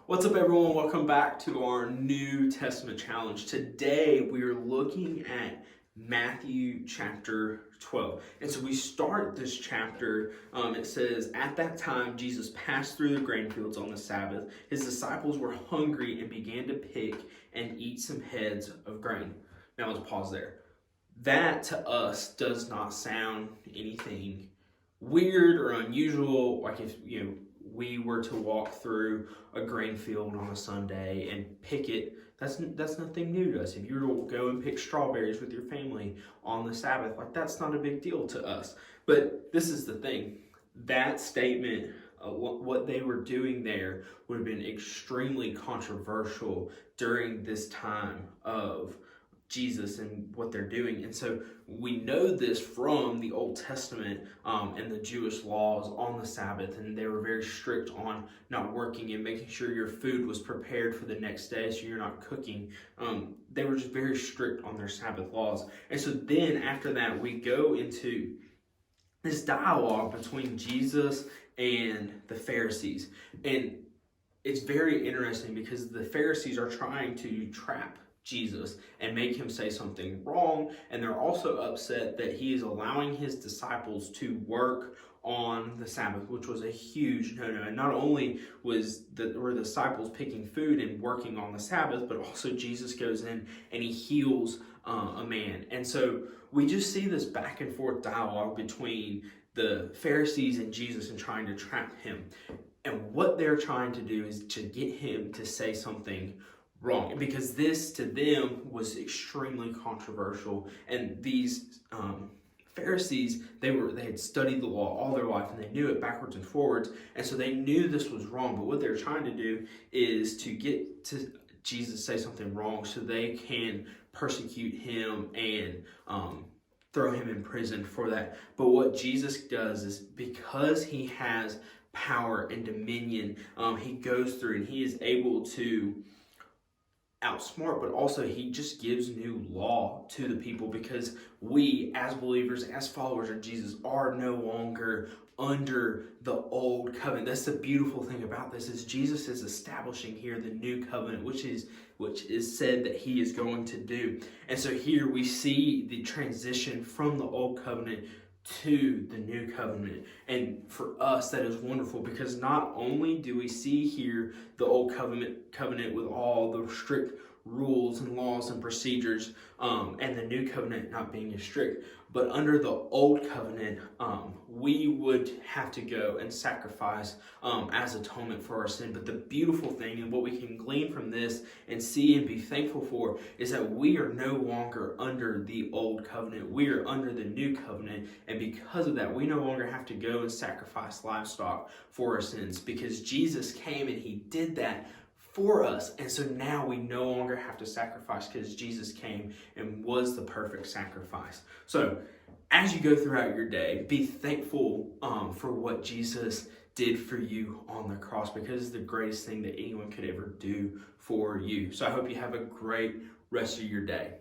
What's up, everyone? Welcome back to our New Testament challenge. Today we are looking at Matthew chapter 12. And so we start this chapter. It says, "At that time, Jesus passed through the grain fields on the Sabbath. His disciples were hungry and began to pick and eat some heads of grain." Now let's pause there. That to us does not sound anything weird or unusual. Like if we were to walk through a grain field on a Sunday and pick it, that's nothing new to us. If you were to go and pick strawberries with your family on the Sabbath, like that's not a big deal to us. But this is the thing: that statement, what they were doing there, would have been extremely controversial during this time of Jesus and what they're doing. And so we know this from the Old Testament and the Jewish laws on the Sabbath, and they were very strict on not working and making sure your food was prepared for the next day so you're not cooking. They were just very strict on their Sabbath laws. And so then after that, we go into this dialogue between Jesus and the Pharisees. And it's very interesting because the Pharisees are trying to trap Jesus and make him say something wrong, and they're also upset that he is allowing his disciples to work on the Sabbath, which was a huge no-no. And not only were the disciples picking food and working on the Sabbath, but also Jesus goes in and he heals a man. And so we just see this back and forth dialogue between the Pharisees and Jesus and trying to trap him. And what they're trying to do is to get him to say something wrong, because this to them was extremely controversial. And these Pharisees, they had studied the law all their life and they knew it backwards and forwards, and so they knew this was wrong. But what they're trying to do is to get to Jesus say something wrong so they can persecute him and throw him in prison for that. But what Jesus does is, because he has power and dominion, he goes through and he is able to outsmart, but also he just gives new law to the people, because we as believers, as followers of Jesus, are no longer under the old covenant. That's the beautiful thing about this, is Jesus is establishing here the new covenant, which is said that he is going to do. And so here we see the transition from the old covenant to the new covenant. And for us, that is wonderful, because not only do we see here the old covenant with all the strict rules and laws and procedures, and the new covenant not being as strict, but under the old covenant, we would have to go and sacrifice as atonement for our sin. But the beautiful thing, and what we can glean from this and see and be thankful for, is that we are no longer under the old covenant. We are under the new covenant, and because of that, we no longer have to go and sacrifice livestock for our sins, because Jesus came and he did that for us. And so now we no longer have to sacrifice, because Jesus came and was the perfect sacrifice. So as you go throughout your day, be thankful for what Jesus did for you on the cross, because it's the greatest thing that anyone could ever do for you. So I hope you have a great rest of your day.